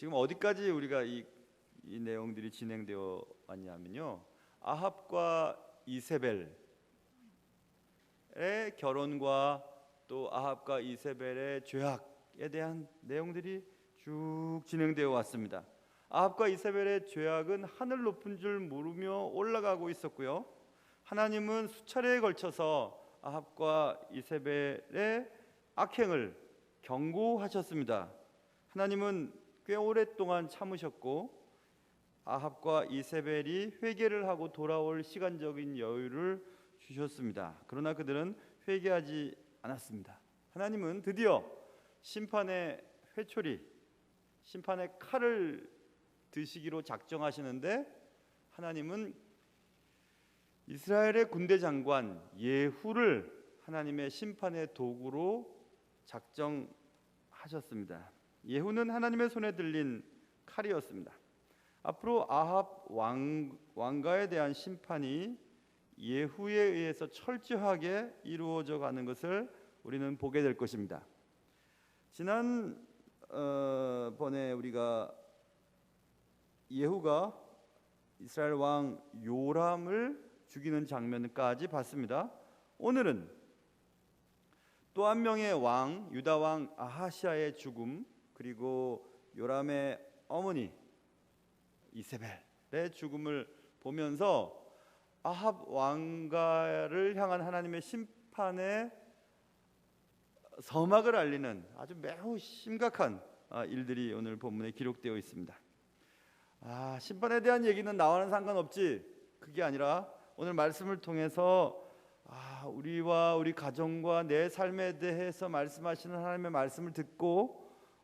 지금 어디까지 우리가 이 내용들이 진행되어 왔냐면요, 아합과 이세벨의 결혼과 또 아합과 이세벨의 죄악에 대한 내용들이 쭉 진행되어 왔습니다. 아합과 이세벨의 죄악은 하늘 높은 줄 모르며 올라가고 있었고요, 하나님은 수차례에 걸쳐서 아합과 이세벨의 악행을 경고하셨습니다. 하나님은 꽤 오랫동안 참으셨고 아합과 이세벨이 회개를 하고 돌아올 시간적인 여유를 주셨습니다. 그러나 그들은 회개하지 않았습니다. 하나님은 드디어 심판의 회초리, 심판의 칼을 드시기로 작정하시는데, 하나님은 이스라엘의 군대 장관 예후를 하나님의 심판의 도구로 작정하셨습니다. 예후는 하나님의 손에 들린 칼이었습니다. 앞으로 아합 왕가에 대한 심판이 예후에 의해서 철저하게 이루어져 가는 것을 우리는 보게 될 것입니다. 지난 번에 우리가 예후가 이스라엘 왕 요람을 죽이는 장면까지 봤습니다. 오늘은 또 한 명의 왕, 유다 왕 아하시아의 죽음, 그리고 요람의 어머니 이세벨의 죽음을 보면서 아합 왕가를 향한 하나님의 심판의 서막을 알리는 아주 매우 심각한 일들이 오늘 본문에 기록되어 있습니다. 심판에 대한 얘기는 나와는 상관없지, 그게 아니라 오늘 말씀을 통해서 우리와 우리 가정과 내 삶에 대해서 말씀하시는 하나님의 말씀을 듣고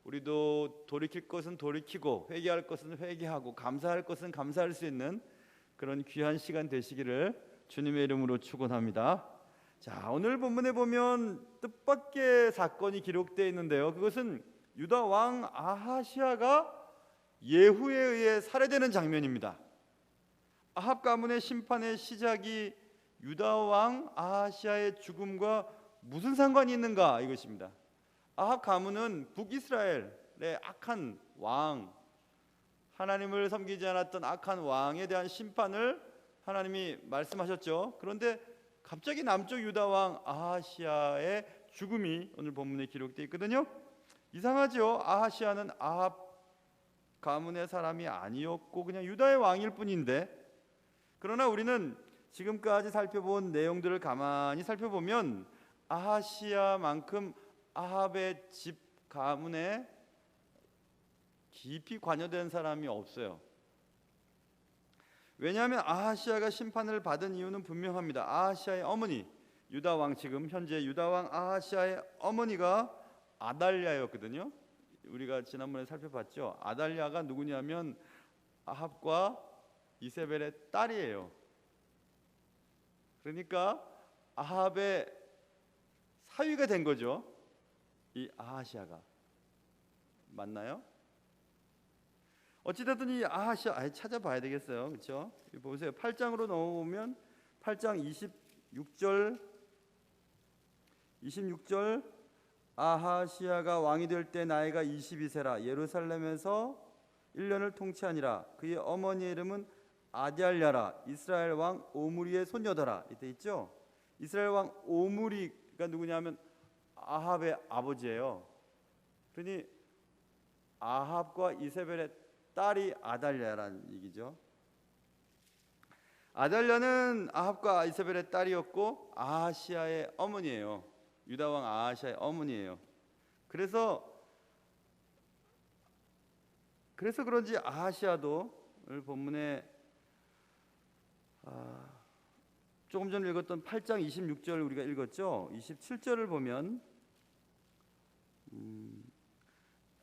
우리도 돌이킬 것은 돌이키고 회개할 것은 회개하고 감사할 것은 감사할 수 있는 그런 귀한 시간 되시기를 주님의 이름으로 축원합니다. 자, 오늘 본문에 보면 뜻밖의 사건이 기록되어 있는데요, 그것은 유다 왕 아하시아가 예후에 의해 살해되는 장면입니다. 아합 가문의 심판의 시작이 유다 왕 아하시아의 죽음과 무슨 상관이 있는가, 이것입니다. 아합 가문은 북이스라엘의 악한 왕, 하나님을 섬기지 않았던 악한 왕에 대한 심판을 하나님이 말씀하셨죠. 그런데 갑자기 남쪽 유다 왕 아하시아의 죽음이 오늘 본문에 기록되어 있거든요. 이상하죠. 아하시아는 아합 가문의 사람이 아니었고 그냥 유다의 왕일 뿐인데, 그러나 우리는 지금까지 살펴본 내용들을 가만히 살펴보면 아하시아만큼 아합의 집 가문에 깊이 관여된 사람이 없어요. 왜냐하면 아하시아가 심판을 받은 이유는 분명합니다. 아하시아의 어머니, 유다 왕, 지금 현재 유다 왕 아하시아의 어머니가 아달랴였거든요. 우리가 지난번에 살펴봤죠. 아달랴가 누구냐면 아합과 이세벨의 딸이에요. 그러니까 아합의 사위가 된 거죠, 이 아하시아가. 맞나요? 어찌됐든 이 아하시아, 찾아봐야 되겠어요, 그렇죠? 보세요. 8장으로 넘어오면 8장 26절 아하시아가 왕이 될 때 나이가 22세라 예루살렘에서 1년을 통치하니라. 그의 어머니의 이름은 아달랴라. 이스라엘 왕 오므리의 손녀더라. 이때 있죠. 이스라엘 왕 오므리가 누구냐면 아합의 아버지예요. 그러니 아합과 이세벨의 딸이 아달랴라는 얘기죠. 아달랴는 아합과 이세벨의 딸이었고 아하시아의 어머니예요. 유다 왕 아하시아의 어머니예요. 그래서 그런지 아하시아도 오늘 본문에 조금 전에 읽었던 8장 26절 우리가 읽었죠. 27절을 보면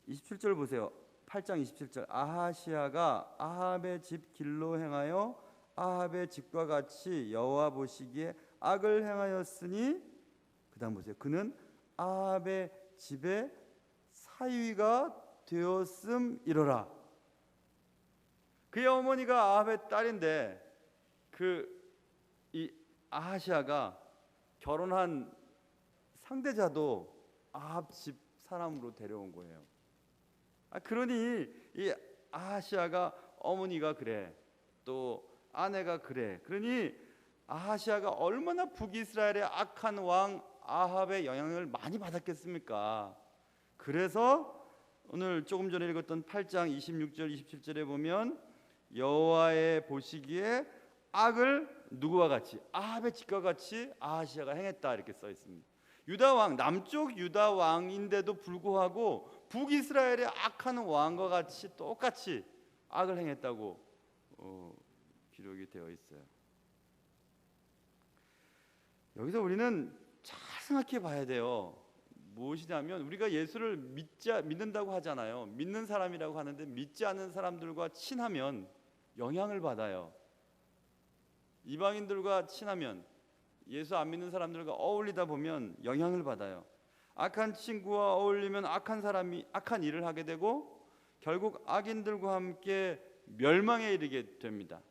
27절 보세요. 8장 27절 아하시아가 아합의 집 길로 행하여 아합의 집과 같이 여호와 보시기에 악을 행하였으니, 그 다음 보세요. 그는 아합의 집에 사위가 되었음이로라. 그의 어머니가 아합의 딸인데 이 아하시아가 결혼한 상대자도 아합 집 사람으로 데려온 거예요. 그러니 이 아하시아가 어머니가 그래, 또 아내가 그래. 그러니 아하시아가 얼마나 북이스라엘의 악한 왕 아합의 영향을 많이 받았겠습니까? 그래서 오늘 조금 전에 읽었던 8장 26절 27절에 보면 여호와의 보시기에 악을 누구와 같이, 아합의 집과 같이 아하시아가 행했다 이렇게 써 있습니다. 유다 왕, 남쪽 유다 왕인데도 불구하고 북이스라엘의 악한 왕과 같이 똑같이 악을 행했다고 기록이 되어 있어요. 여기서 우리는 잘 생각해 봐야 돼요. 무엇이냐면 우리가 예수를 믿는다고 하잖아요. 믿는 사람이라고 하는데 믿지 않는 사람들과 친하면 영향을 받아요. 이방인들과 친하면, 예수 안 믿는 사람들과 어울리다 보면 영향을 받아요. 악한 친구와 어울리면 악한 일을 하게 되고 결국 악인들과 함께 멸망에 이르게 됩니다.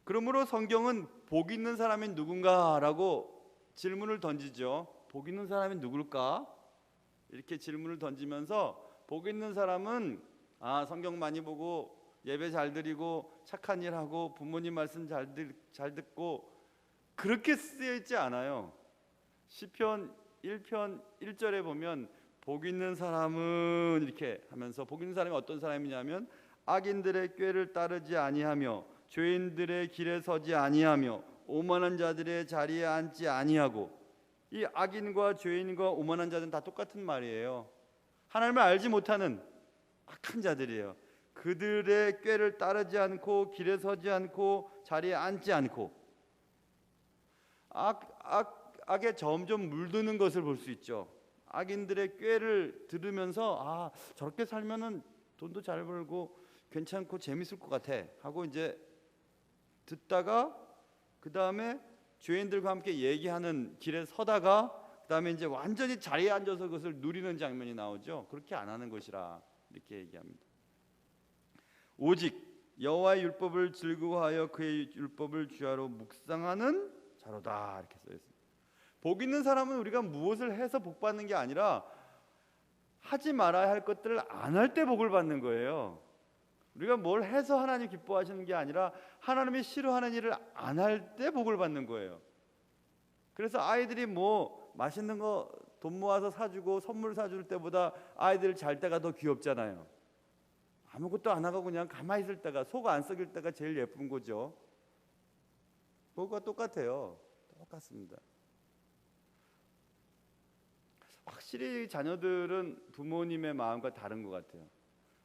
그러므로 성경은 복 있는 사람이 누군가라고 질문을 던지죠. 복 있는 사람이 누굴까? 이렇게 질문을 던지면서 복 있는 사람은 성경 많이 보고 예배 잘 드리고 착한 일 하고 부모님 말씀 잘 듣고 그렇게 쓰여 있지 않아요. 시편 1편 1절에 보면 복 있는 사람은 이렇게 하면서, 복 있는 사람이 어떤 사람이냐면 악인들의 꾀를 따르지 아니하며 죄인들의 길에 서지 아니하며 오만한 자들의 자리에 앉지 아니하고. 이 악인과 죄인과 오만한 자들은 다 똑같은 말이에요. 하나님을 알지 못하는 악한 자들이에요. 그들의 꾀를 따르지 않고 길에 서지 않고 자리에 앉지 않고 악에 점점 물드는 것을 볼 수 있죠. 악인들의 꾀를 들으면서 저렇게 살면은 돈도 잘 벌고 괜찮고 재밌을 것 같아 하고 이제 듣다가 그 다음에 죄인들과 함께 얘기하는 길에 서다가 그 다음에 이제 완전히 자리에 앉아서 그것을 누리는 장면이 나오죠. 그렇게 안 하는 것이라 이렇게 얘기합니다. 오직 여호와의 율법을 즐거워하여 그의 율법을 주야로 묵상하는 자로다 이렇게 써 있습니다. 복 있는 사람은 우리가 무엇을 해서 복 받는 게 아니라 하지 말아야 할 것들을 안 할 때 복을 받는 거예요. 우리가 뭘 해서 하나님 기뻐하시는 게 아니라 하나님이 싫어하는 일을 안 할 때 복을 받는 거예요. 그래서 아이들이 뭐 맛있는 거 돈 모아서 사주고 선물 사줄 때보다 아이들 잘 때가 더 귀엽잖아요. 아무것도 안 하고 그냥 가만히 있을 때가, 속 안 썩일 때가 제일 예쁜 거죠. 그거가 똑같아요. 똑같습니다. 확실히 자녀들은 부모님의 마음과 다른 것 같아요.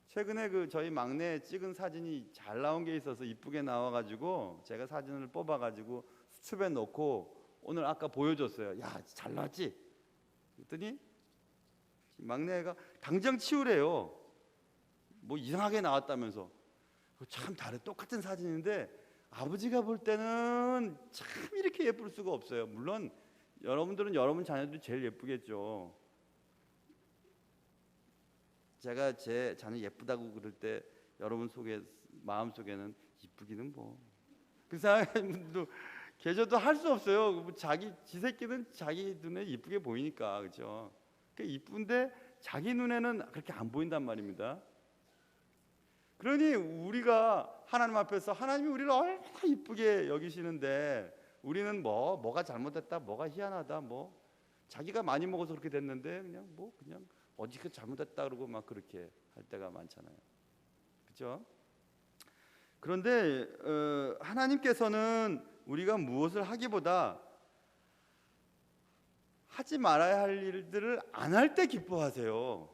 최근에 저희 막내 찍은 사진이 잘 나온 게 있어서 이쁘게 나와가지고 제가 사진을 뽑아가지고 수첩에 넣고 오늘 아까 보여줬어요. 야, 잘 나왔지? 그랬더니 막내가 당장 치우래요. 뭐 이상하게 나왔다면서. 참 똑같은 사진인데 아버지가 볼 때는 참 이렇게 예쁠 수가 없어요. 물론 여러분들은 여러분 자녀들이 제일 예쁘겠죠. 제가 제 자녀 예쁘다고 그럴 때 여러분 마음속에는 이쁘기는 뭐 그 사람도 계셔도 할 수 없어요. 지 새끼는 자기 눈에 이쁘게 보이니까, 그렇죠? 이쁜데 자기 눈에는 그렇게 안 보인단 말입니다. 그러니 우리가 하나님 앞에서 하나님이 우리를 얼마나 이쁘게 여기시는데 우리는 뭐가 잘못됐다, 뭐가 희한하다, 뭐 자기가 많이 먹어서 그렇게 됐는데 그냥 어디가 잘못됐다 그러고 막 그렇게 할 때가 많잖아요. 그렇죠? 그런데 하나님께서는 우리가 무엇을 하기보다 하지 말아야 할 일들을 안 할 때 기뻐하세요.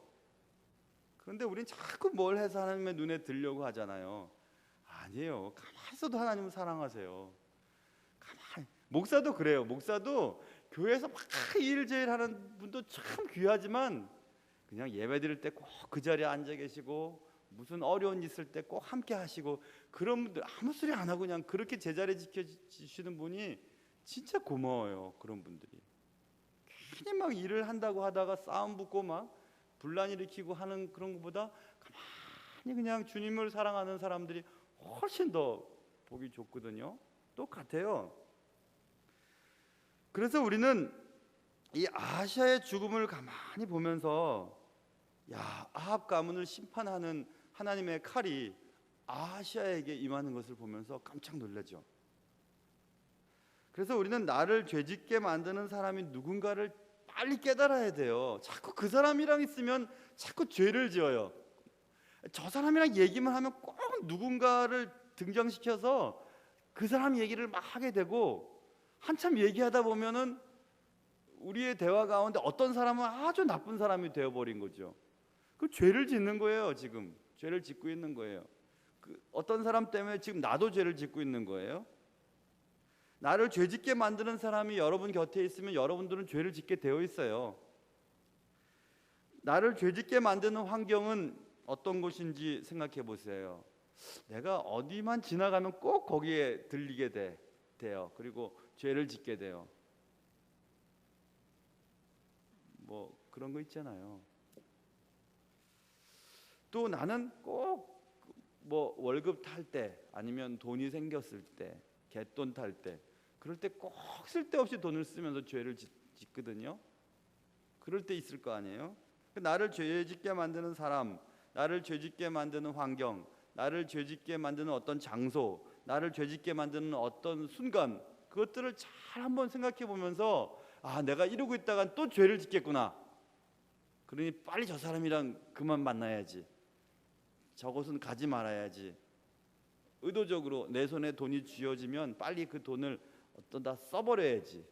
그런데 우린 자꾸 뭘 해서 하나님의 눈에 들려고 하잖아요. 아니에요. 가만히 있어도 하나님을 사랑하세요. 목사도 그래요. 목사도 교회에서 막 일제일 하는 분도 참 귀하지만 그냥 예배 드릴 때 꼭 그 자리에 앉아 계시고 무슨 어려운 일 있을 때 꼭 함께 하시고 그런 분들 아무 소리 안 하고 그냥 그렇게 제자리 지켜주시는 분이 진짜 고마워요. 그런 분들이 괜히 막 일을 한다고 하다가 싸움 붙고 막 분란 일으키고 하는 그런 것보다 가만히 그냥 주님을 사랑하는 사람들이 훨씬 더 보기 좋거든요. 똑같아요. 그래서 우리는 이 아하시아의 죽음을 가만히 보면서 야, 아합 가문을 심판하는 하나님의 칼이 아하시아에게 임하는 것을 보면서 깜짝 놀라죠. 그래서 우리는 나를 죄짓게 만드는 사람이 누군가를 빨리 깨달아야 돼요. 자꾸 그 사람이랑 있으면 자꾸 죄를 지어요. 저 사람이랑 얘기만 하면 꼭 누군가를 등장시켜서 그 사람 얘기를 막 하게 되고, 한참 얘기하다 보면은 우리의 대화 가운데 어떤 사람은 아주 나쁜 사람이 되어버린 거죠. 그 죄를 짓는 거예요. 지금 죄를 짓고 있는 거예요. 어떤 사람 때문에 지금 나도 죄를 짓고 있는 거예요. 나를 죄짓게 만드는 사람이 여러분 곁에 있으면 여러분들은 죄를 짓게 되어 있어요. 나를 죄짓게 만드는 환경은 어떤 곳인지 생각해 보세요. 내가 어디만 지나가면 꼭 거기에 들리게 돼요. 그리고 죄를 짓게 돼요. 뭐 그런 거 있잖아요. 또 나는 꼭 뭐 월급 탈 때, 아니면 돈이 생겼을 때, 갯돈 탈 때, 그럴 때 꼭 쓸데없이 돈을 쓰면서 죄를 짓거든요. 그럴 때 있을 거 아니에요. 나를 죄짓게 만드는 사람, 나를 죄짓게 만드는 환경, 나를 죄짓게 만드는 어떤 장소, 나를 죄짓게 만드는 어떤 순간, 그것들을 잘 한번 생각해 보면서, 아, 내가 이러고 있다간 또 죄를 짓겠구나. 그러니 빨리 저 사람이랑 그만 만나야지. 저곳은 가지 말아야지. 의도적으로 내 손에 돈이 쥐어지면 빨리 그 돈을 어떤다 써버려야지.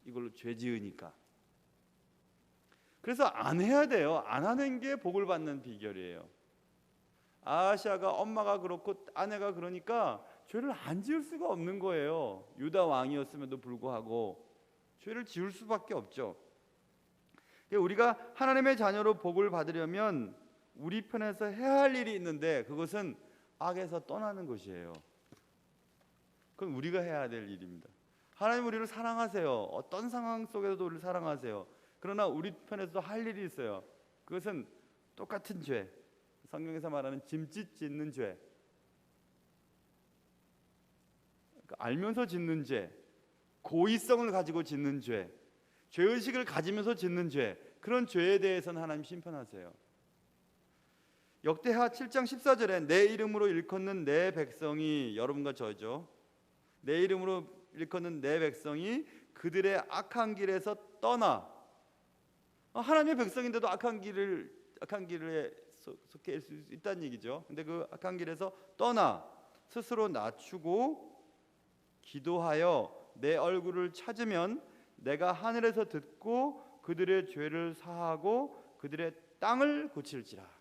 이걸로 죄 지으니까. 그래서 안 해야 돼요. 안 하는 게 복을 받는 비결이에요. 아하시아가 엄마가 그렇고 아내가 그러니까 죄를 안 지을 수가 없는 거예요. 유다 왕이었음에도 불구하고 죄를 지을 수밖에 없죠. 우리가 하나님의 자녀로 복을 받으려면 우리 편에서 해야 할 일이 있는데, 그것은 악에서 떠나는 것이에요. 그건 우리가 해야 될 일입니다. 하나님 우리를 사랑하세요. 어떤 상황 속에서도 우리를 사랑하세요. 그러나 우리 편에서도 할 일이 있어요. 그것은 똑같은 죄, 성경에서 말하는 짐짓 짓는 죄, 알면서 짓는 죄, 고의성을 가지고 짓는 죄, 죄의식을 가지면서 짓는 죄, 그런 죄에 대해서는 하나님 심판하세요. 역대하 7장 14절에 내 이름으로 일컫는 내 백성이, 여러분과 저죠, 내 이름으로 일컫는 내 백성이 그들의 악한 길에서 떠나, 하나님의 백성인데도 악한 길에 속해 있을 수 있다는 얘기죠. 근데 그 악한 길에서 떠나 스스로 낮추고 기도하여 내 얼굴을 찾으면 내가 하늘에서 듣고 그들의 죄를 사하고 그들의 땅을 고칠지라.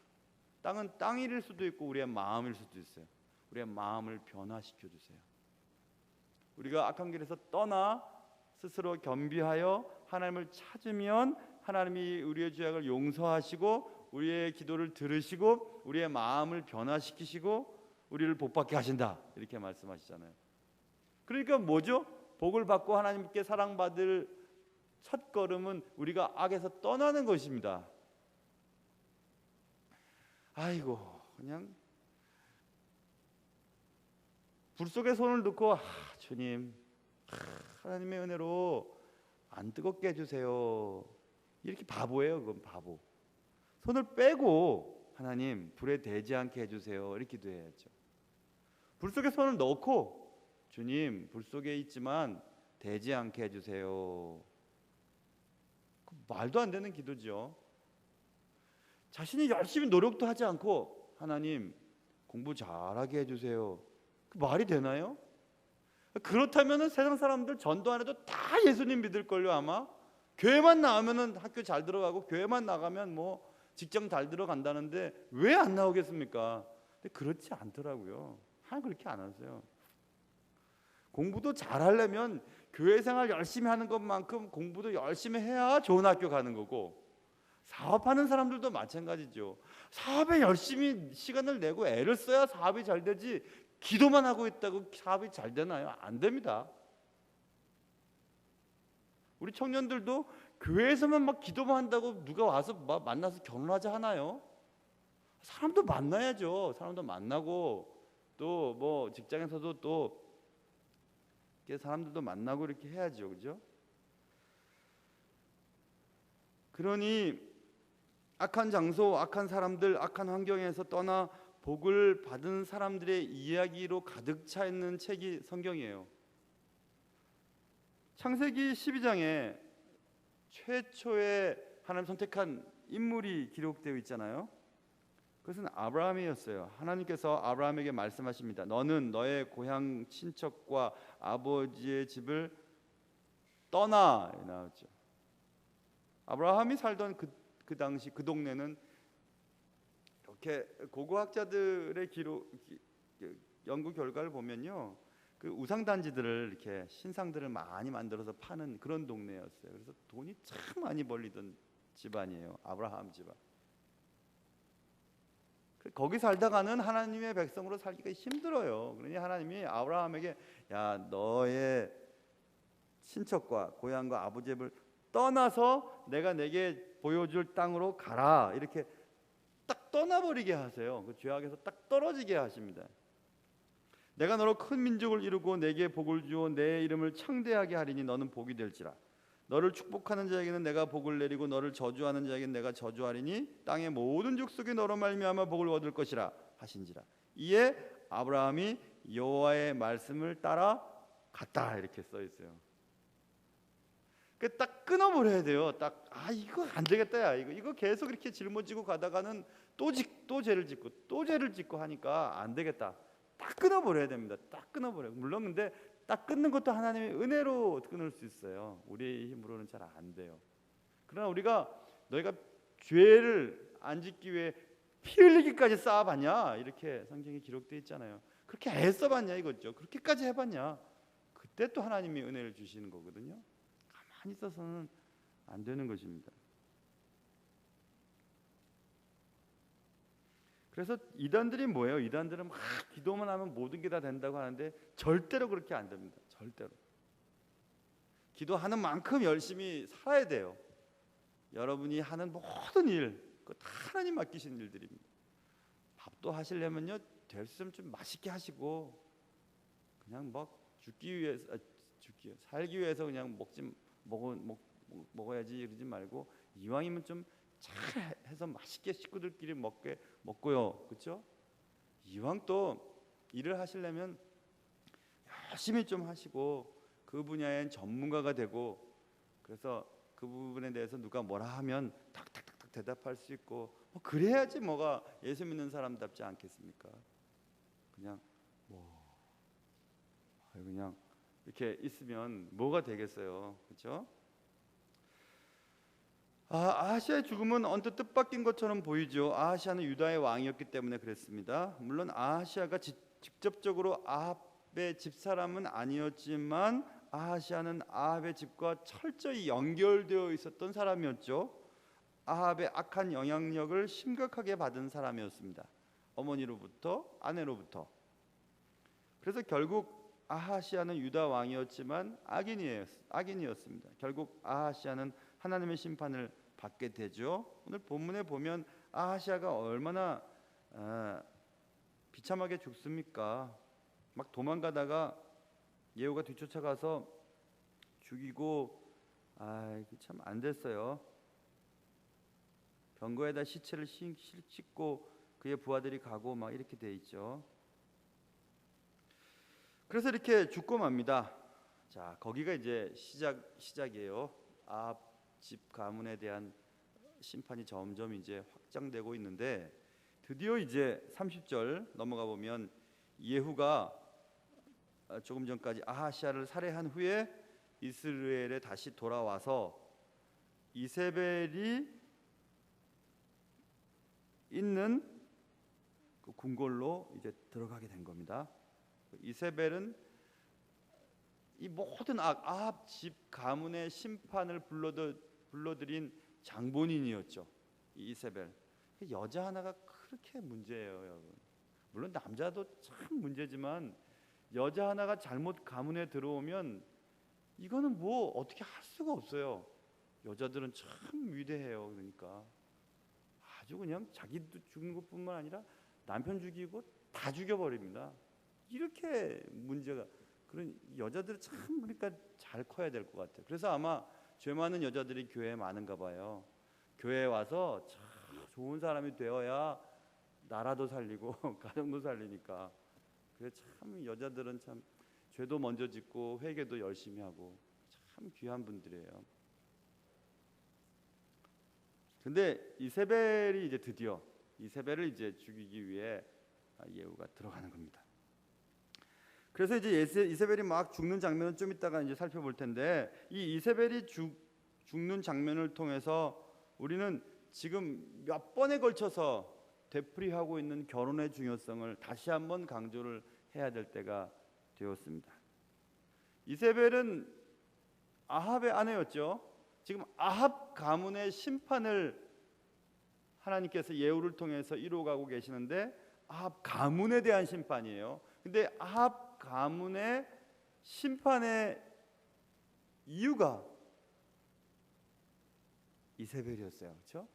땅은 땅일 수도 있고 우리의 마음일 수도 있어요. 우리의 마음을 변화시켜 주세요. 우리가 악한 길에서 떠나 스스로 겸비하여 하나님을 찾으면 하나님이 우리의 죄악을 용서하시고 우리의 기도를 들으시고 우리의 마음을 변화시키시고 우리를 복받게 하신다, 이렇게 말씀하시잖아요. 그러니까 뭐죠? 복을 받고 하나님께 사랑받을 첫 걸음은 우리가 악에서 떠나는 것입니다. 아이고, 그냥 불 속에 손을 넣고 주님, 하나님의 은혜로 안 뜨겁게 해주세요. 이렇게 바보예요. 그건 바보. 손을 빼고 하나님 불에 대지 않게 해주세요. 이렇게 기도해야죠. 불 속에 손을 넣고 주님, 불 속에 있지만 대지 않게 해주세요. 말도 안 되는 기도죠. 자신이 열심히 노력도 하지 않고 하나님 공부 잘하게 해주세요. 말이 되나요? 그렇다면 세상 사람들 전도 안 해도 다 예수님 믿을걸요. 아마 교회만 나오면 학교 잘 들어가고 교회만 나가면 뭐 직장 잘 들어간다는데 왜 안 나오겠습니까? 근데 그렇지 않더라고요. 그렇게 안 하세요. 공부도 잘하려면 교회 생활 열심히 하는 것만큼 공부도 열심히 해야 좋은 학교 가는 거고, 사업하는 사람들도 마찬가지죠. 사업에 열심히 시간을 내고 애를 써야 사업이 잘 되지, 기도만 하고 있다고 사업이 잘 되나요? 안 됩니다. 우리 청년들도 교회에서만 막 기도만 한다고 누가 와서 만나서 결혼하자 하나요? 사람도 만나야죠. 사람도 만나고 또 뭐 직장에서도 또 사람들도 만나고 이렇게 해야죠. 그죠? 그러니 악한 장소, 악한 사람들, 악한 환경에서 떠나 복을 받은 사람들의 이야기로 가득 차 있는 책이 성경이에요. 창세기 12장에 최초의 하나님 선택한 인물이 기록되어 있잖아요. 그것은 아브라함이었어요. 하나님께서 아브라함에게 말씀하십니다. 너는 너의 고향 친척과 아버지의 집을 떠나 나왔죠. 아브라함이 살던 그 당시 그 동네는 이렇게 고고학자들의 연구 결과를 보면요, 그 우상 단지들을 이렇게 신상들을 많이 만들어서 파는 그런 동네였어요. 그래서 돈이 참 많이 벌리던 집안이에요, 아브라함 집안. 거기 살다가는 하나님의 백성으로 살기가 힘들어요. 그러니 하나님이 아브라함에게 야, 너의 친척과 고향과 아버지의 집을 떠나서 내가 내게 보여줄 땅으로 가라, 이렇게 딱 떠나버리게 하세요. 그 죄악에서 딱 떨어지게 하십니다. 내가 너로 큰 민족을 이루고 내게 복을 주어 내 이름을 창대하게 하리니 너는 복이 될지라. 너를 축복하는 자에게는 내가 복을 내리고 너를 저주하는 자에게는 내가 저주하리니 땅의 모든 족속이 너로 말미암아 복을 얻을 것이라 하신지라. 이에 아브라함이 여호와의 말씀을 따라 갔다, 이렇게 써 있어요. 그 딱 끊어버려야 돼요. 딱 이거 안 되겠다, 야 이거 계속 이렇게 짊어지고 가다가는 또 죄를 짓고 또 죄를 짓고 하니까 안 되겠다. 딱 끊어버려야 됩니다. 딱 끊어버려. 물론 근데 딱 끊는 것도 하나님의 은혜로 끊을 수 있어요. 우리의 힘으로는 잘 안 돼요. 그러나 너희가 죄를 안 짓기 위해 피 흘리기까지 쌓아봤냐, 이렇게 성경에 기록되어 있잖아요. 그렇게 애써봤냐 이거죠. 그렇게까지 해봤냐. 그때 또 하나님이 은혜를 주시는 거거든요. 가만히 있어서는 안 되는 것입니다. 그래서 이단들이 뭐예요? 이단들은 막 기도만 하면 모든 게 다 된다고 하는데 절대로 그렇게 안 됩니다. 절대로. 기도하는 만큼 열심히 살아야 돼요. 여러분이 하는 모든 일, 그거 다 하나님 맡기신 일들입니다. 밥도 하시려면요, 될 수 있으면 좀 맛있게 하시고, 그냥 막 살기 위해서 그냥 먹어야지 이러지 말고, 이왕이면 좀 잘 해서 맛있게 식구들끼리 먹고요, 그렇죠? 이왕 또 일을 하시려면 열심히 좀 하시고 그 분야엔 전문가가 되고, 그래서 그 부분에 대해서 누가 뭐라 하면 탁탁탁탁 대답할 수 있고, 그래야지 뭐가 예수 믿는 사람답지 않겠습니까? 그냥 그냥 이렇게 있으면 뭐가 되겠어요, 그렇죠? 아하시아의 죽음은 언뜻 뜻밖인 것처럼 보이죠. 아하시아는 유다의 왕이었기 때문에 그랬습니다. 물론 아하시아가 직접적으로 아합의 집사람은 아니었지만 아하시아는 아합의 집과 철저히 연결되어 있었던 사람이었죠. 아합의 악한 영향력을 심각하게 받은 사람이었습니다. 어머니로부터, 아내로부터. 그래서 결국 아하시아는 유다 왕이었지만 악인이었습니다. 결국 아하시아는 하나님의 심판을 받게 되죠. 오늘 본문에 보면 아하시아가 얼마나 비참하게 죽습니까? 막 도망가다가 예후가 뒤쫓아가서 죽이고, 참 안 됐어요. 병거에다 시체를 싣고 그의 부하들이 가고 막 이렇게 돼 있죠. 그래서 이렇게 죽고 맙니다. 자, 거기가 이제 시작이에요. 아합 집 가문에 대한 심판이 점점 이제 확장되고 있는데, 드디어 이제 30절 넘어가 보면 예후가 조금 전까지 아하시아를 살해한 후에 이스라엘에 다시 돌아와서 이세벨이 있는 그 궁궐로 이제 들어가게 된 겁니다. 이세벨은 이 모든 아합 집 가문의 심판을 불러들인 장본인이었죠. 이세벨. 여자 하나가 그렇게 문제예요, 여러분. 물론 남자도 참 문제지만 여자 하나가 잘못 가문에 들어오면 이거는 뭐 어떻게 할 수가 없어요. 여자들은 참 위대해요. 그러니까 아주 그냥 자기도 죽는 것뿐만 아니라 남편 죽이고 다 죽여버립니다. 이렇게 문제가, 그런 여자들은 참 그러니까 잘 커야 될 것 같아요. 그래서 아마 죄 많은 여자들이 교회에 많은가 봐요. 교회에 와서 좋은 사람이 되어야 나라도 살리고 가정도 살리니까. 그래서 참 여자들은 참 죄도 먼저 짓고 회개도 열심히 하고 참 귀한 분들이에요. 근데 이세벨이 이제 드디어 이세벨을 이제 죽이기 위해 예후가 들어가는 겁니다. 그래서 이제 이세벨이 막 죽는 장면은 좀 이따가 이제 살펴볼 텐데, 이 이세벨이 죽는 장면을 통해서 우리는 지금 몇 번에 걸쳐서 되풀이하고 있는 결혼의 중요성을 다시 한번 강조를 해야 될 때가 되었습니다. 이세벨은 아합의 아내였죠. 지금 아합 가문의 심판을 하나님께서 예후를 통해서 이루어가고 계시는데, 아합 가문에 대한 심판이에요. 근데 아합 가문의 심판의 이유가 이세벨이었어요. 그렇죠?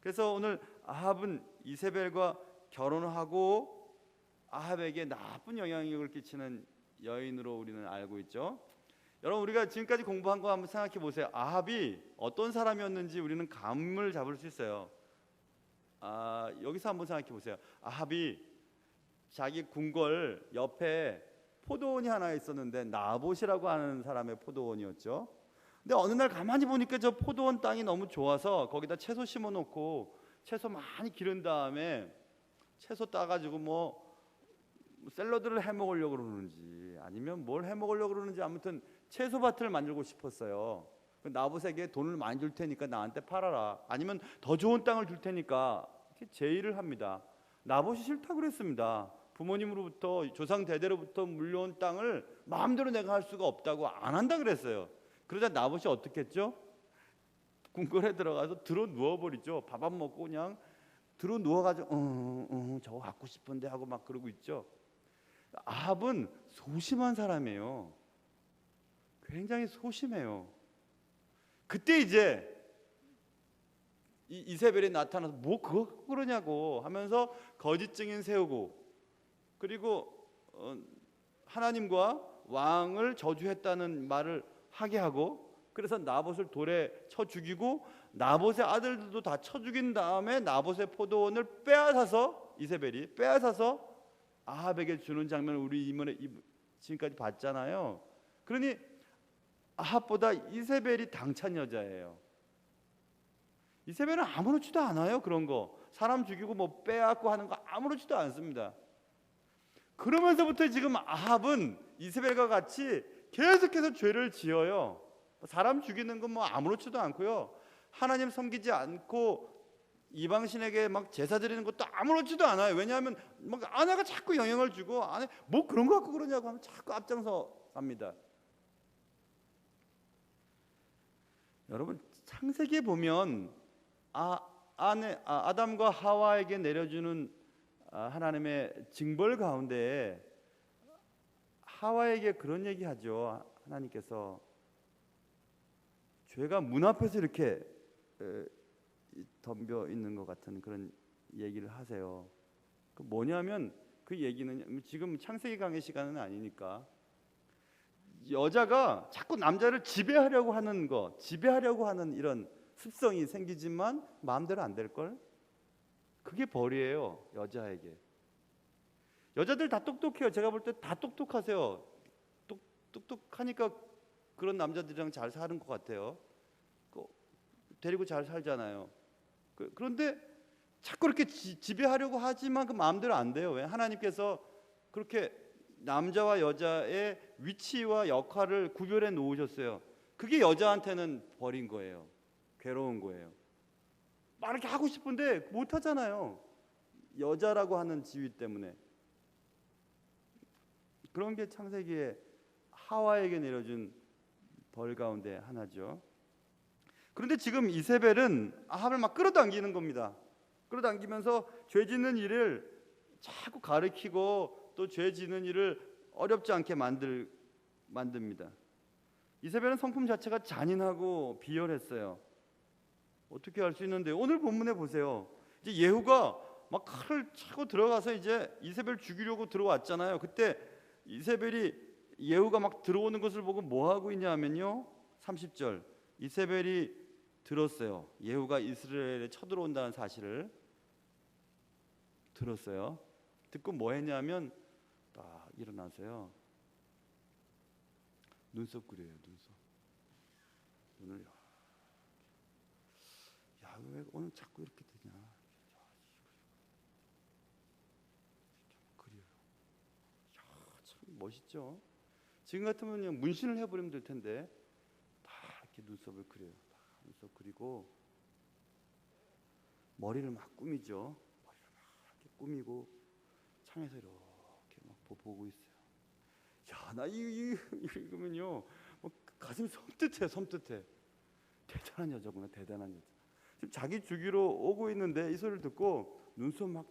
그래서 오늘 아합은 이세벨과 결혼을 하고 아합에게 나쁜 영향력을 끼치는 여인으로 우리는 알고 있죠. 여러분, 우리가 지금까지 공부한 거 한번 생각해 보세요. 아합이 어떤 사람이었는지 우리는 감을 잡을 수 있어요. 여기서 한번 생각해 보세요. 아합이 자기 궁궐 옆에 포도원이 하나 있었는데 나봇이라고 하는 사람의 포도원이었죠. 근데 어느 날 가만히 보니까 저 포도원 땅이 너무 좋아서 거기다 채소 심어 놓고 채소 많이 기른 다음에 채소 따가지고 뭐 샐러드를 해 먹으려고 그러는지 아니면 뭘 해 먹으려고 그러는지 아무튼 채소밭을 만들고 싶었어요. 나봇에게 돈을 많이 줄 테니까 나한테 팔아라, 아니면 더 좋은 땅을 줄 테니까, 이렇게 제의를 합니다. 나봇이 싫다고 그랬습니다. 부모님으로부터 조상 대대로부터 물려온 땅을 마음대로 내가 할 수가 없다고 안 한다 그랬어요. 그러자 나봇이 어떻게 했죠? 궁궐에 들어가서 들어 누워버리죠. 밥 안 먹고 그냥 들어 누워가지고 저거 갖고 싶은데 하고 막 그러고 있죠. 아합은 소심한 사람이에요. 굉장히 소심해요. 그때 이제 이세벨이 나타나서 뭐 그러냐고 하면서 거짓 증인 세우고, 그리고 하나님과 왕을 저주했다는 말을 하게 하고, 그래서 나봇을 돌에 쳐 죽이고 나봇의 아들들도 다 쳐 죽인 다음에 나봇의 포도원을 빼앗아서, 이세벨이 빼앗아서 아합에게 주는 장면을 우리 이번에 지금까지 봤잖아요. 그러니 아합보다 이세벨이 당찬 여자예요. 이세벨은 아무렇지도 않아요. 그런 거 사람 죽이고 뭐 빼앗고 하는 거 아무렇지도 않습니다. 그러면서부터 지금 아합은 이세벨과 같이 계속해서 죄를 지어요. 사람 죽이는 건 뭐 아무렇지도 않고요. 하나님 섬기지 않고 이방신에게 막 제사 드리는 것도 아무렇지도 않아요. 왜냐하면 막 아내가 자꾸 영향을 주고, 아내 뭐 그런 거 갖고 그러냐고 하면 자꾸 앞장서 갑니다. 여러분, 창세기에 보면 아담과 하와에게 내려주는 하나님의 징벌 가운데 하와에게 그런 얘기하죠. 하나님께서 죄가 문 앞에서 이렇게 덤벼 있는 것 같은 그런 얘기를 하세요. 그 뭐냐면, 그 얘기는 지금 창세기 강의 시간은 아니니까, 여자가 자꾸 남자를 지배하려고 하는 거, 지배하려고 하는 이런 습성이 생기지만 마음대로 안 될 걸. 그게 벌이에요. 여자에게. 여자들 다 똑똑해요. 제가 볼 때 다 똑똑하세요. 똑똑하니까 그런 남자들이랑 잘 사는 것 같아요. 데리고 잘 살잖아요. 그런데 자꾸 이렇게 지배하려고 하지만 그 마음대로 안 돼요. 왜? 하나님께서 그렇게 남자와 여자의 위치와 역할을 구별해 놓으셨어요. 그게 여자한테는 벌인 거예요. 괴로운 거예요. 막 이렇게 하고 싶은데 못 하잖아요. 여자라고 하는 지위 때문에. 그런 게 창세기에 하와에게 내려준 벌 가운데 하나죠. 그런데 지금 이세벨은 아합을 막 끌어당기는 겁니다. 끌어당기면서 죄 짓는 일을 자꾸 가르치고 또 죄 짓는 일을 어렵지 않게 만듭니다. 이세벨은 성품 자체가 잔인하고 비열했어요. 어떻게 할 수 있는데, 오늘 본문에 보세요. 이제 예후가 막 칼을 차고 들어가서 이제 이세벨 죽이려고 들어왔잖아요. 그때 이세벨이 예후가 막 들어오는 것을 보고 뭐 하고 있냐 하면요, 30절, 이세벨이 들었어요. 예후가 이스라엘에 쳐들어온다는 사실을. 들었어요. 듣고 뭐 했냐면 딱 일어나서요. 눈썹 그려요. 눈을 왜 오늘 자꾸 이렇게 되냐. 그려요. 참 멋있죠. 지금 같으면 그냥 문신을 해버리면 될 텐데 다 이렇게 눈썹을 그려요. 다 눈썹 그리고 머리를 막 꾸미죠. 머리를 막 이렇게 꾸미고 창에서 이렇게 막 보고 있어요. 야, 나 이거면요, 뭐 가슴이 섬뜩해. 대단한 여자구나, 대단한 여자. 지금 자기 주기로 오고 있는데 이 소리를 듣고 눈썹 막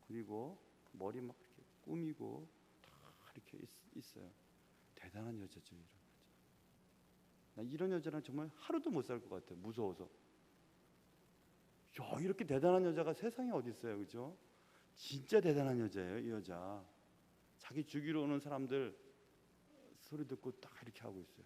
그리고 머리 막 이렇게 꾸미고 다 이렇게 있어요. 대단한 여자죠, 이런 여자. 나 이런 여자랑 정말 하루도 못 살 것 같아요. 무서워서. 야, 이렇게 대단한 여자가 세상에 어디 있어요, 그죠? 진짜 대단한 여자예요, 이 여자. 자기 주기로 오는 사람들 소리 듣고 딱 이렇게 하고 있어요.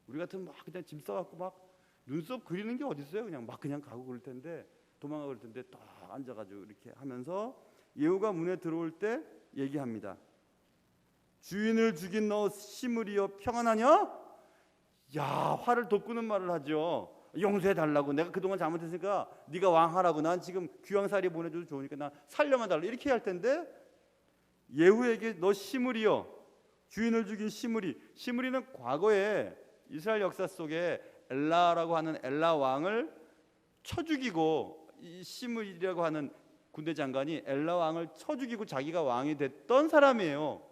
우리 같으면 막 그냥 짐 싸갖고 막 눈썹 그리는 게 어디 있어요? 그냥 가고 그럴 텐데, 도망가고 그럴 텐데 딱 앉아가지고 이렇게 하면서 예후가 문에 들어올 때 얘기합니다. 주인을 죽인 너 시므리여 평안하냐? 야, 화를 돋구는 말을 하죠. 용서해 달라고. 내가 그동안 잘못했으니까 네가 왕하라고. 난 지금 귀왕살이 보내줘도 좋으니까 나 살려만 달라. 이렇게 할 텐데 예후에게 너 시므리여, 주인을 죽인 시므리는 과거에 이스라엘 역사 속에 엘라라고 하는 엘라 왕을 쳐 죽이고, 이 시므리라고 하는 군대 장관이 엘라 왕을 쳐 죽이고 자기가 왕이 됐던 사람이에요.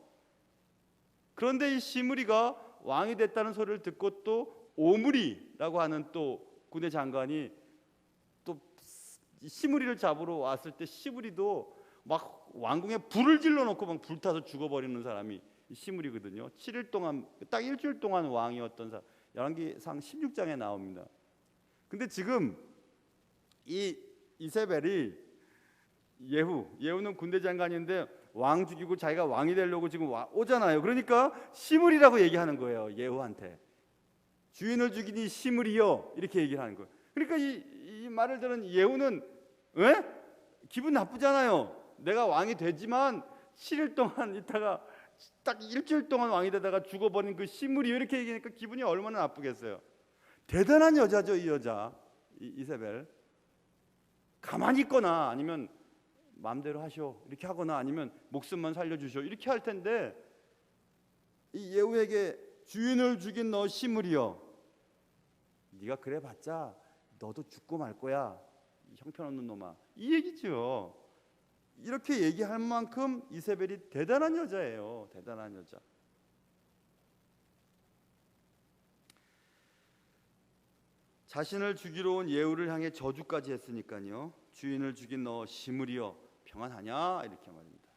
그런데 이 시므리가 왕이 됐다는 소리를 듣고 또 오므리라고 하는 또 군대 장관이 또 시므리를 잡으러 왔을 때 시므리도 막 왕궁에 불을 질러 놓고 막 불타서 죽어버리는 사람이 시므리거든요. 7일 동안, 딱 일주일 동안 왕이었던 사람. 열왕기상 16장에 나옵니다. 근데 지금 이 이세벨이 예후는 군대 장관인데 왕 죽이고 자기가 왕이 되려고 지금 오잖아요. 그러니까 시므리라고 얘기하는 거예요, 예후한테. 주인을 죽이니 시므리여, 이렇게 얘기를 하는 거예요. 그러니까 이 말을 들은 예후는 기분 나쁘잖아요. 내가 왕이 되지만 7일 동안 있다가 딱 일주일 동안 왕이 되다가 죽어버린 그 시므리여, 이렇게 얘기하니까 기분이 얼마나 나쁘겠어요. 대단한 여자죠, 이 여자, 이세벨. 가만히 있거나 아니면 마음대로 하시오 이렇게 하거나 아니면 목숨만 살려주시오 이렇게 할 텐데, 이 예후에게 주인을 죽인 너 시므리여, 네가 그래봤자 너도 죽고 말 거야, 이 형편없는 놈아, 이 얘기죠. 이렇게 얘기할 만큼 이세벨이 대단한 여자예요. 대단한 여자. 자신을 죽이러 온 예후를 향해 저주까지 했으니까요. 주인을 죽인 너 시므리여 평안하냐, 이렇게 말입니다.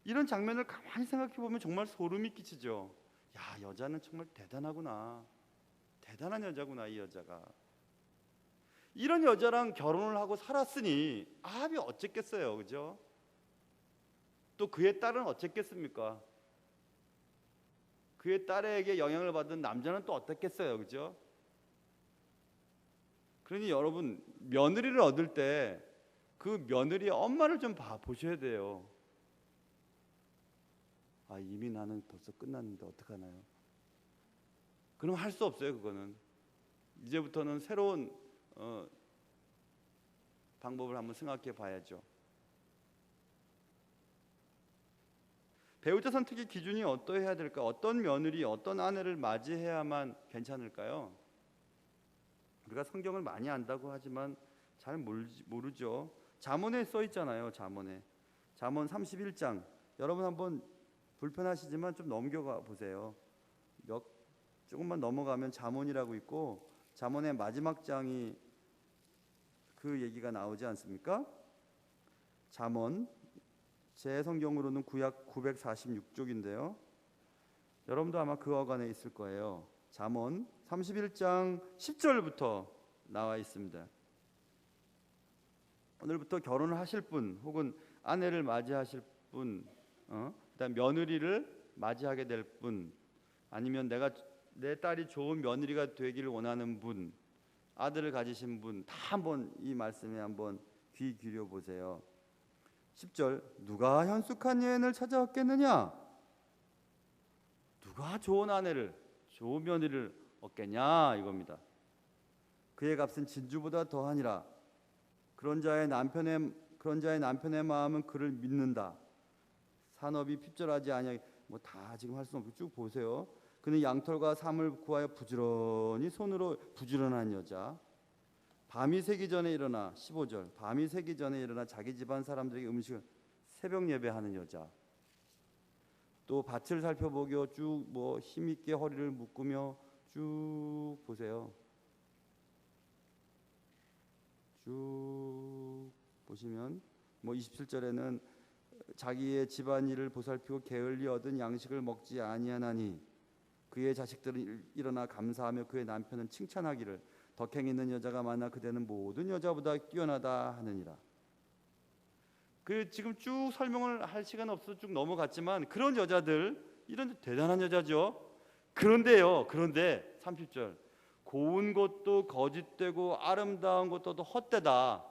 이런 장면을 가만히 생각해 보면 정말 소름이 끼치죠. 야, 여자는 정말 대단하구나. 대단한 여자구나, 이 여자가. 이런 여자랑 결혼을 하고 살았으니 아합이 어쨌겠어요, 그죠? 또 그의 딸은 어쨌겠습니까? 그의 딸에게 영향을 받은 남자는 또 어떻겠어요, 그죠? 그러니 여러분, 며느리를 얻을 때 그 며느리의 엄마를 좀 보셔야 돼요. 아, 이미 나는 벌써 끝났는데 어떡하나요? 그럼 할 수 없어요, 그거는. 이제부터는 새로운 방법을 한번 생각해 봐야죠. 배우자 선택의 기준이 어떠해야 될까? 어떤 며느리, 어떤 아내를 맞이해야만 괜찮을까요? 우리가 성경을 많이 안다고 하지만 잘 모르죠. 잠언에 써 있잖아요. 잠언 31장. 여러분 한번 불편하시지만 좀 넘겨가 보세요. 조금만 넘어가면 잠언이라고 있고, 잠언의 마지막 장이 그 얘기가 나오지 않습니까? 잠언, 제 성경으로는 구약 946쪽인데요. 여러분도 아마 그 어간에 있을 거예요. 잠언 31장 10절부터 나와 있습니다. 오늘부터 결혼을 하실 분, 혹은 아내를 맞이하실 분, 그다음 며느리를 맞이하게 될 분, 아니면 내 딸이 좋은 며느리가 되기를 원하는 분, 아들을 가지신 분, 다 한번 이 말씀에 한번 귀 기울여 보세요. 10절 누가 현숙한 여인을 찾아왔겠느냐? 누가 좋은 아내를 좋은 며느리를 얻겠냐 이겁니다. 그의 값은 진주보다 더하니라. 그런 자의 남편의 마음은 그를 믿는다. 산업이 핍절하지 아니하게 뭐 다 지금 할 수는 없고 쭉 보세요. 그는 양털과 삼을 구하여 부지런히 손으로 부지런한 여자. 밤이 새기 전에 일어나 15절 밤이 새기 전에 일어나 자기 집안 사람들에게 음식을 새벽 예배하는 여자. 또 밭을 살펴보고 쭉 뭐 힘있게 허리를 묶으며 쭉 보세요. 쭉 보시면 뭐 27절에는 자기의 집안일을 보살피고 게을리 얻은 양식을 먹지 아니하나니 그의 자식들은 일어나 감사하며 그의 남편은 칭찬하기를 덕행 있는 여자가 많아 그대는 모든 여자보다 뛰어나다 하느니라. 그 지금 쭉 설명을 할 시간 없어서 쭉 넘어갔지만 그런 여자들 이런 대단한 여자죠. 그런데 30절 고운 것도 거짓되고 아름다운 것도 헛되다.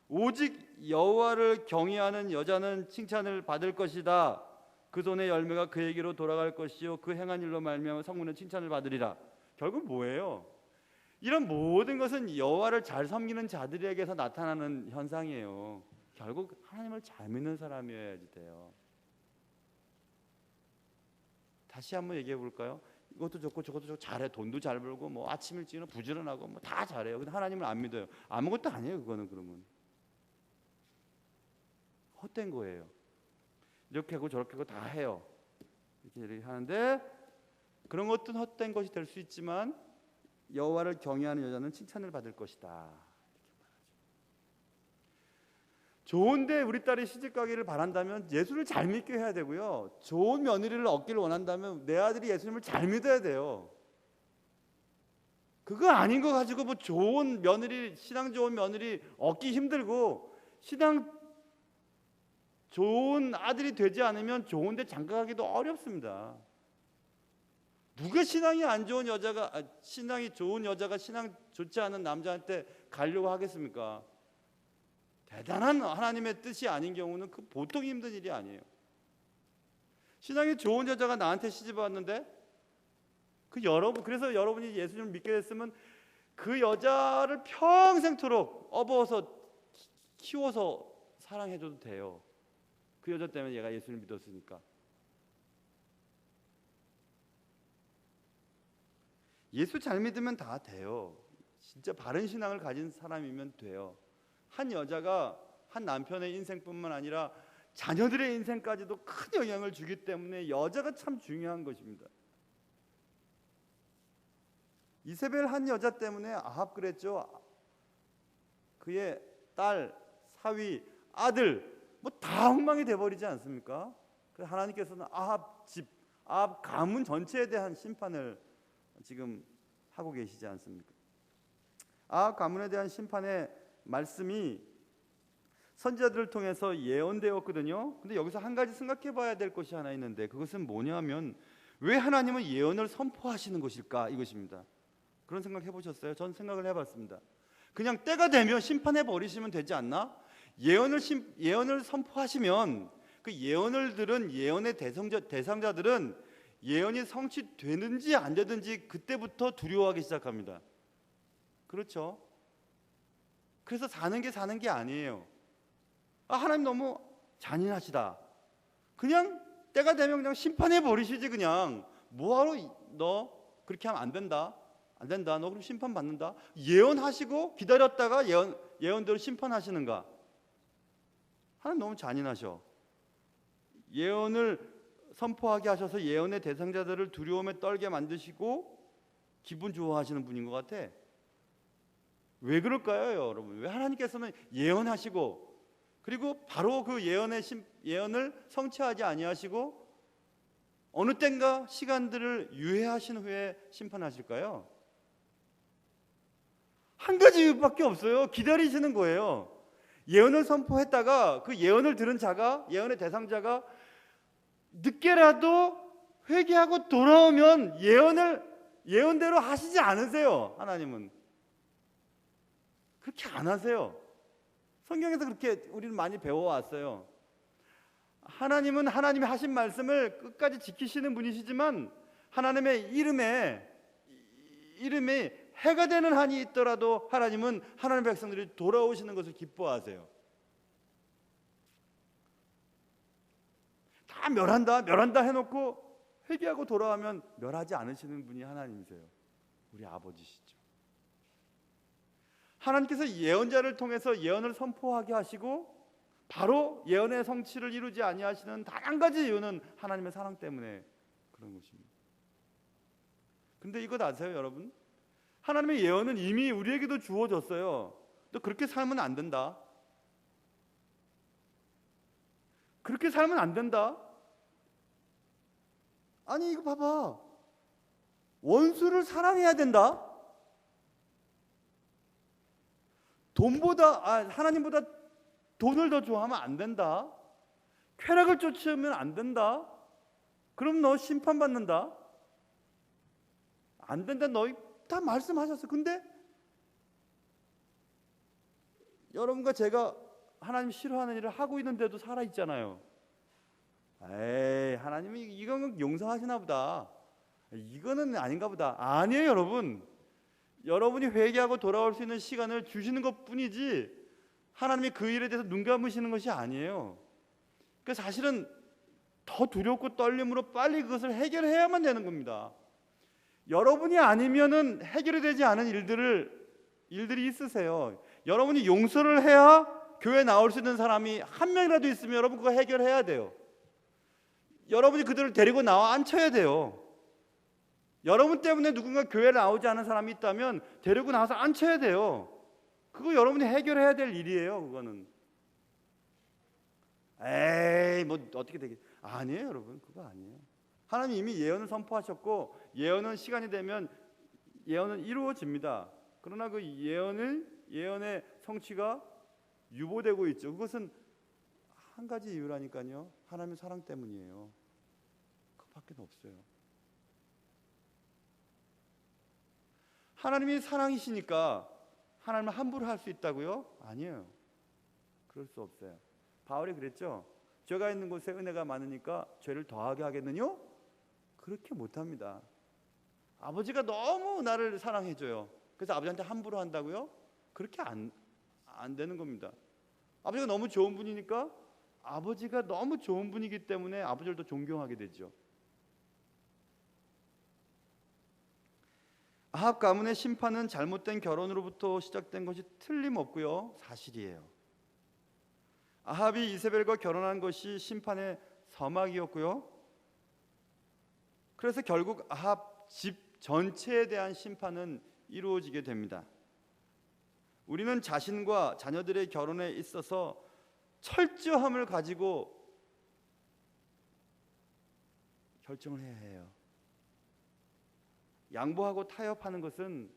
오직 여호와를 경외하는 여자는 칭찬을 받을 것이다. 그 손의 열매가 그에게로 돌아갈 것이요 그 행한 일로 말미암아 성문은 칭찬을 받으리라. 결국 뭐예요? 이런 모든 것은 여호와를 잘 섬기는 자들에게서 나타나는 현상이에요. 결국 하나님을 잘 믿는 사람이어야지 돼요. 다시 한번 얘기해 볼까요? 이것도 좋고 저것도 좋고 잘해. 돈도 잘 벌고 뭐 아침 일찍은 부지런하고 뭐 다 잘해요. 근데 하나님을 안 믿어요. 아무것도 아니에요. 그거는 그러면 헛된 거예요. 이렇게 하고 저렇게 하고 다 해요. 이렇게 하는데 그런 것도 헛된 것이 될 수 있지만 여호와를 경외하는 여자는 칭찬을 받을 것이다. 좋은데 우리 딸이 시집가기를 바란다면 예수를 잘 믿게 해야 되고요. 좋은 며느리를 얻기를 원한다면 내 아들이 예수님을 잘 믿어야 돼요. 그거 아닌 거 가지고 뭐 좋은 며느리, 신앙 좋은 며느리 얻기 힘들고 신앙 좋은 아들이 되지 않으면 좋은데 장가가기도 어렵습니다. 누가 신앙이 안 좋은 여자가 신앙이 좋은 여자가 신앙 좋지 않은 남자한테 가려고 하겠습니까? 대단한 하나님의 뜻이 아닌 경우는 그 보통 힘든 일이 아니에요. 신앙이 좋은 여자가 나한테 시집 왔는데 그래서 여러분이 예수님을 믿게 됐으면 그 여자를 평생토록 업어서 키워서 사랑해줘도 돼요. 그 여자 때문에 얘가 예수를 믿었으니까. 예수 잘 믿으면 다 돼요. 진짜 바른 신앙을 가진 사람이면 돼요. 한 여자가 한 남편의 인생뿐만 아니라 자녀들의 인생까지도 큰 영향을 주기 때문에 여자가 참 중요한 것입니다. 이세벨 한 여자 때문에 아합 그랬죠. 그의 딸, 사위, 아들 뭐 다 엉망이 돼버리지 않습니까? 그래서 하나님께서는 아합 집, 아합 가문 전체에 대한 심판을 지금 하고 계시지 않습니까? 아합 가문에 대한 심판의 말씀이 선지자들을 통해서 예언되었거든요. 근데 여기서 한 가지 생각해 봐야 될 것이 하나 있는데 그것은 뭐냐면 왜 하나님은 예언을 선포하시는 것일까 이것입니다. 그런 생각 해보셨어요? 전 생각을 해봤습니다. 그냥 때가 되면 심판해 버리시면 되지 않나? 예언을 선포하시면 그 예언을 들은 예언의 대상자들은 예언이 성취되는지 안 되든지 그때부터 두려워하기 시작합니다. 그렇죠? 그래서 사는 게 아니에요. 하나님 너무 잔인하시다. 그냥 때가 되면 그냥 심판해 버리시지. 그냥 뭐하러 너 그렇게 하면 안 된다. 너 그럼 심판 받는다. 예언하시고 기다렸다가 예언대로 심판하시는가? 하나님 너무 잔인하셔. 예언을 선포하게 하셔서 예언의 대상자들을 두려움에 떨게 만드시고 기분 좋아하시는 분인 것 같아. 왜 그럴까요, 여러분? 왜 하나님께서는 예언하시고 그리고 바로 그 예언을 성취하지 아니하시고 어느 때인가 시간들을 유예하신 후에 심판하실까요? 한 가지 이유밖에 없어요. 기다리시는 거예요. 예언을 선포했다가 그 예언을 들은 자가, 예언의 대상자가 늦게라도 회개하고 돌아오면 예언대로 하시지 않으세요. 하나님은 그렇게 안 하세요. 성경에서 그렇게 우리는 많이 배워왔어요. 하나님은 하나님이 하신 말씀을 끝까지 지키시는 분이시지만 하나님의 이름에 해가 되는 한이 있더라도 하나님은 하나님의 백성들이 돌아오시는 것을 기뻐하세요. 다 멸한다 해놓고 회개하고 돌아오면 멸하지 않으시는 분이 하나님이세요. 우리 아버지시죠. 하나님께서 예언자를 통해서 예언을 선포하게 하시고 바로 예언의 성취를 이루지 아니하시는 단 한 가지 이유는 하나님의 사랑 때문에 그런 것입니다. 근데 이것 아세요, 여러분? 하나님의 예언은 이미 우리에게도 주어졌어요. 너 그렇게 살면 안 된다. 그렇게 살면 안 된다. 아니 이거 봐봐. 원수를 사랑해야 된다. 하나님보다 돈을 더 좋아하면 안 된다. 쾌락을 쫓으면 안 된다. 그럼 너 심판받는다. 안 된다. 너희 다 말씀하셨어. 근데 여러분과 제가 하나님 싫어하는 일을 하고 있는데도 살아있잖아요. 에이, 하나님이 이건 용서하시나 보다. 이거는 아닌가 보다. 아니에요, 여러분. 여러분이 회개하고 돌아올 수 있는 시간을 주시는 것뿐이지 하나님이 그 일에 대해서 눈 감으시는 것이 아니에요. 그러니까 사실은 더 두렵고 떨림으로 빨리 그것을 해결해야만 되는 겁니다. 여러분이 아니면은 해결이 되지 않은 일들이 있으세요. 여러분이 용서를 해야 교회에 나올 수 있는 사람이 한 명이라도 있으면 여러분 그거 해결해야 돼요. 여러분이 그들을 데리고 나와 앉혀야 돼요. 여러분 때문에 누군가 교회에 나오지 않은 사람이 있다면 데리고 나와서 앉혀야 돼요. 그거 여러분이 해결해야 될 일이에요. 그거는 에이 뭐 어떻게 되겠 아니에요, 여러분. 그거 아니에요. 하나님 이미 예언을 선포하셨고 예언은 시간이 되면 예언은 이루어집니다. 그러나 그 예언의 성취가 유보되고 있죠. 그것은 한 가지 이유라니까요. 하나님의 사랑 때문이에요. 그밖에 없어요. 하나님이 사랑이시니까 하나님을 함부로 할 수 있다고요? 아니에요. 그럴 수 없어요. 바울이 그랬죠. 죄가 있는 곳에 은혜가 많으니까 죄를 더하게 하겠느냐? 그렇게 못합니다. 아버지가 너무 나를 사랑해줘요. 그래서 아버지한테 함부로 한다고요? 그렇게 안 되는 겁니다. 아버지가 너무 좋은 분이니까 아버지가 너무 좋은 분이기 때문에 아버지를 더 존경하게 되죠. 아합 가문의 심판은 잘못된 결혼으로부터 시작된 것이 틀림없고요. 사실이에요. 아합이 이세벨과 결혼한 것이 심판의 서막이었고요. 그래서 결국 아합 집 전체에 대한 심판은 이루어지게 됩니다. 우리는 자신과 자녀들의 결혼에 있어서 철저함을 가지고 결정을 해야 해요. 양보하고 타협하는 것은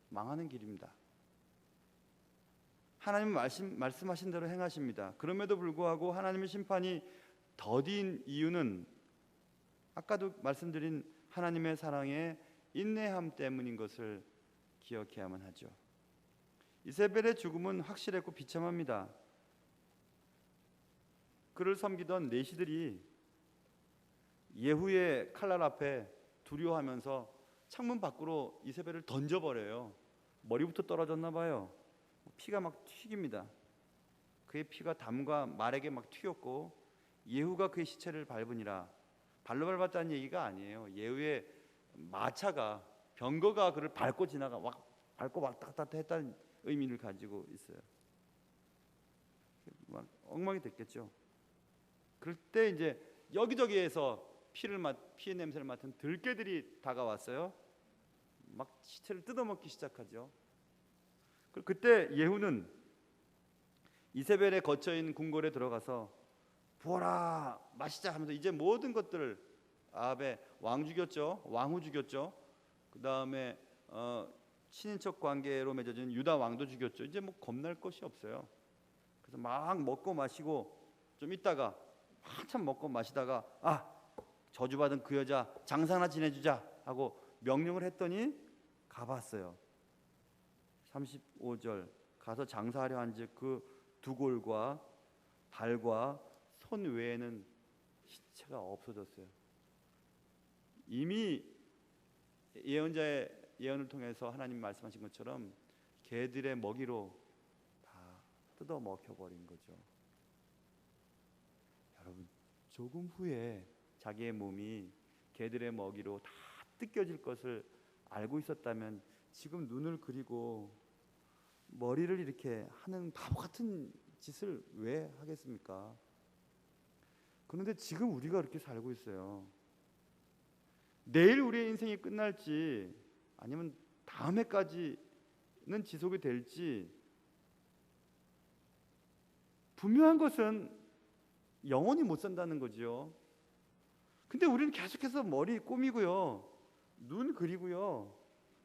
망하는 길입니다. 하나님은 말씀하신 대로 행하십니다. 그럼에도 불구하고 하나님의 심판이 더딘 이유는 아까도 말씀드린 하나님의 사랑의 인내함 때문인 것을 기억해야만 하죠. 이세벨의 죽음은 확실했고 비참합니다. 그를 섬기던 내시들이 예후의 칼날 앞에 두려워하면서 창문 밖으로 이세벨을 던져버려요. 머리부터 떨어졌나 봐요. 피가 막 튀깁니다. 그의 피가 담과 말에게 막 튀었고 예후가 그의 시체를 밟으니라. 발로 밟았다는 얘기가 아니에요. 예후의 마차가 병거가 그를 밟고 밟고 왔다 갔다 했다는 의미를 가지고 있어요. 막 엉망이 됐겠죠. 그럴 때 이제 여기저기에서 피의 냄새를 맡은 들개들이 다가왔어요. 막 시체를 뜯어먹기 시작하죠. 그때 예후는 이세벨의 거처인 궁궐에 들어가서 부어라 마시자 하면서 이제 모든 것들을 아합의 왕후 죽였죠. 그 다음에 친인척 관계로 맺어진 유다 왕도 죽였죠. 이제 뭐 겁날 것이 없어요. 그래서 막 먹고 마시고 좀 있다가 한참 먹고 마시다가 저주받은 그 여자 장사나 지내주자 하고 명령을 했더니 가봤어요. 35절 가서 장사하려 한즉 그 두 골과 발과 손 외에는 시체가 없어졌어요. 이미 예언자의 예언을 통해서 하나님 말씀하신 것처럼 개들의 먹이로 다 뜯어 먹혀버린 거죠. 여러분, 조금 후에 자기의 몸이 개들의 먹이로 다 뜯겨질 것을 알고 있었다면 지금 눈을 그리고 머리를 이렇게 하는 바보 같은 짓을 왜 하겠습니까? 그런데 지금 우리가 그렇게 살고 있어요. 내일 우리의 인생이 끝날지 아니면 다음 해까지는 지속이 될지 분명한 것은 영원히 못 산다는 거죠. 근데 우리는 계속해서 머리 꾸미고요, 눈 그리고요,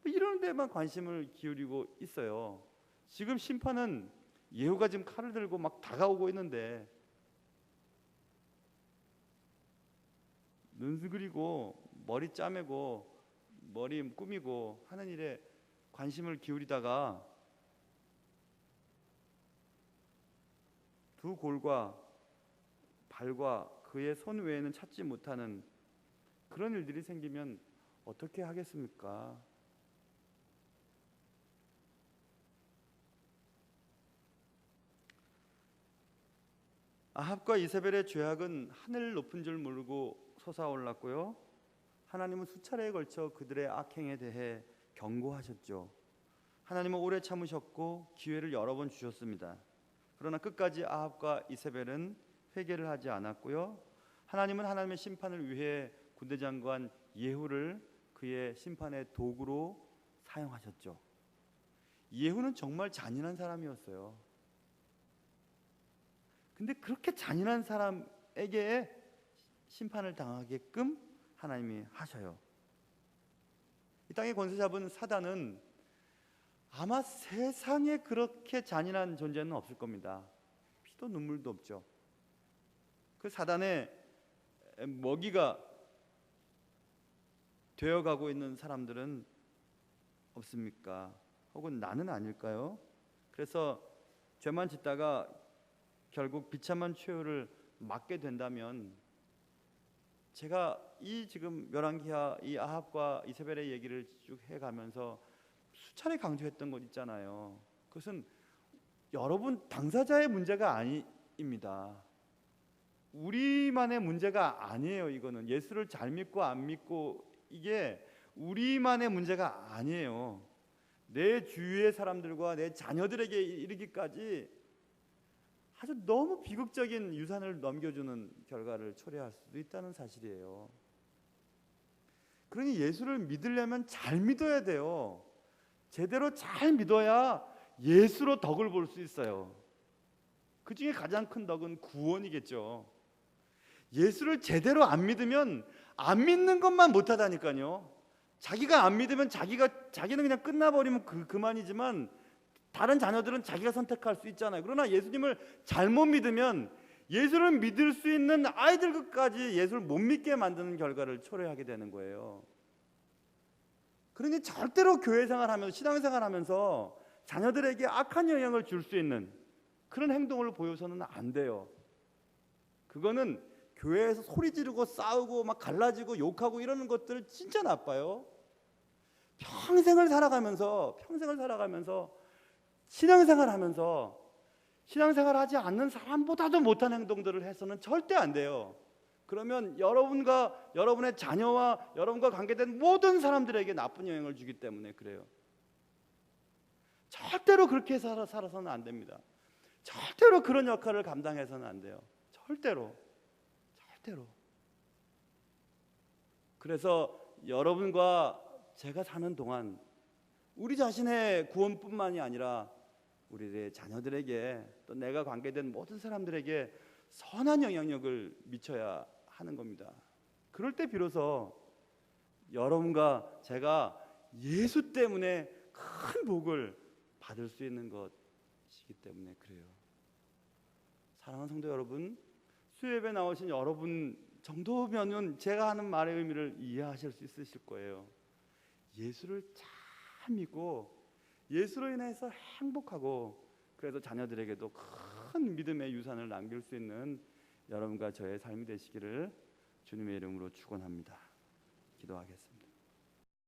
이런 데만 관심을 기울이고 있어요. 지금 심판은 예후가 지금 칼을 들고 막 다가오고 있는데 눈 그리고 머리 짜매고 머리 꾸미고 하는 일에 관심을 기울이다가 두 골과 발과 그의 손 외에는 찾지 못하는 그런 일들이 생기면 어떻게 하겠습니까? 아합과 이세벨의 죄악은 하늘 높은 줄 모르고 솟아올랐고요, 하나님은 수차례에 걸쳐 그들의 악행에 대해 경고하셨죠. 하나님은 오래 참으셨고 기회를 여러 번 주셨습니다. 그러나 끝까지 아합과 이세벨은 회개를 하지 않았고요, 하나님은 하나님의 심판을 위해 군대장관 예후를 그의 심판의 도구로 사용하셨죠. 예후는 정말 잔인한 사람이었어요. 근데 그렇게 잔인한 사람에게 심판을 당하게끔 하나님이 하셔요. 이 땅의 권세 잡은 사단은 아마 세상에 그렇게 잔인한 존재는 없을 겁니다. 피도 눈물도 없죠. 그 사단의 먹이가 되어가고 있는 사람들은 없습니까? 혹은 나는 아닐까요? 그래서 죄만 짓다가 결국 비참한 최후를 맞게 된다면, 제가 이 지금 열왕기하 이 아합과 이세벨의 얘기를 쭉 해가면서 수차례 강조했던 것 있잖아요. 그것은 여러분 당사자의 문제가 아닙니다. 우리만의 문제가 아니에요. 이거는 예수를 잘 믿고 안 믿고 이게 우리만의 문제가 아니에요. 내 주위의 사람들과 내 자녀들에게 이르기까지 아주 너무 비극적인 유산을 넘겨주는 결과를 초래할 수도 있다는 사실이에요. 그러니 예수를 믿으려면 잘 믿어야 돼요. 제대로 잘 믿어야 예수로 덕을 볼 수 있어요. 그 중에 가장 큰 덕은 구원이겠죠. 예수를 제대로 안 믿으면 안 믿는 것만 못하다니까요. 자기가 안 믿으면 자기는 그냥 끝나버리면 그만이지만 다른 자녀들은 자기가 선택할 수 있잖아요. 그러나 예수님을 잘못 믿으면 예수를 믿을 수 있는 아이들까지 예수를 못 믿게 만드는 결과를 초래하게 되는 거예요. 그러니 절대로 교회 생활하면서 신앙생활하면서 자녀들에게 악한 영향을 줄 수 있는 그런 행동을 보여서는 안 돼요. 그거는 교회에서 소리 지르고 싸우고 막 갈라지고 욕하고 이러는 것들 진짜 나빠요. 평생을 살아가면서 신앙생활하면서 신앙생활하지 않는 사람보다도 못한 행동들을 해서는 절대 안 돼요. 그러면 여러분과 여러분의 자녀와 여러분과 관계된 모든 사람들에게 나쁜 영향을 주기 때문에 그래요. 절대로 그렇게 살아서는 안 됩니다. 절대로 그런 역할을 감당해서는 안 돼요. 절대로. 그래서 여러분과 제가 사는 동안 우리 자신의 구원뿐만이 아니라 우리의 자녀들에게 또 내가 관계된 모든 사람들에게 선한 영향력을 미쳐야 하는 겁니다. 그럴 때 비로소 여러분과 제가 예수 때문에 큰 복을 받을 수 있는 것이기 때문에 그래요. 사랑하는 성도 여러분, 수요예배 나오신 여러분 정도면은 제가 하는 말의 의미를 이해하실 수 있으실 거예요. 예수를 잘 믿고 예수로 인해서 행복하고 그래서 자녀들에게도 큰 믿음의 유산을 남길 수 있는 여러분과 저의 삶이 되시기를 주님의 이름으로 축원합니다. 기도하겠습니다.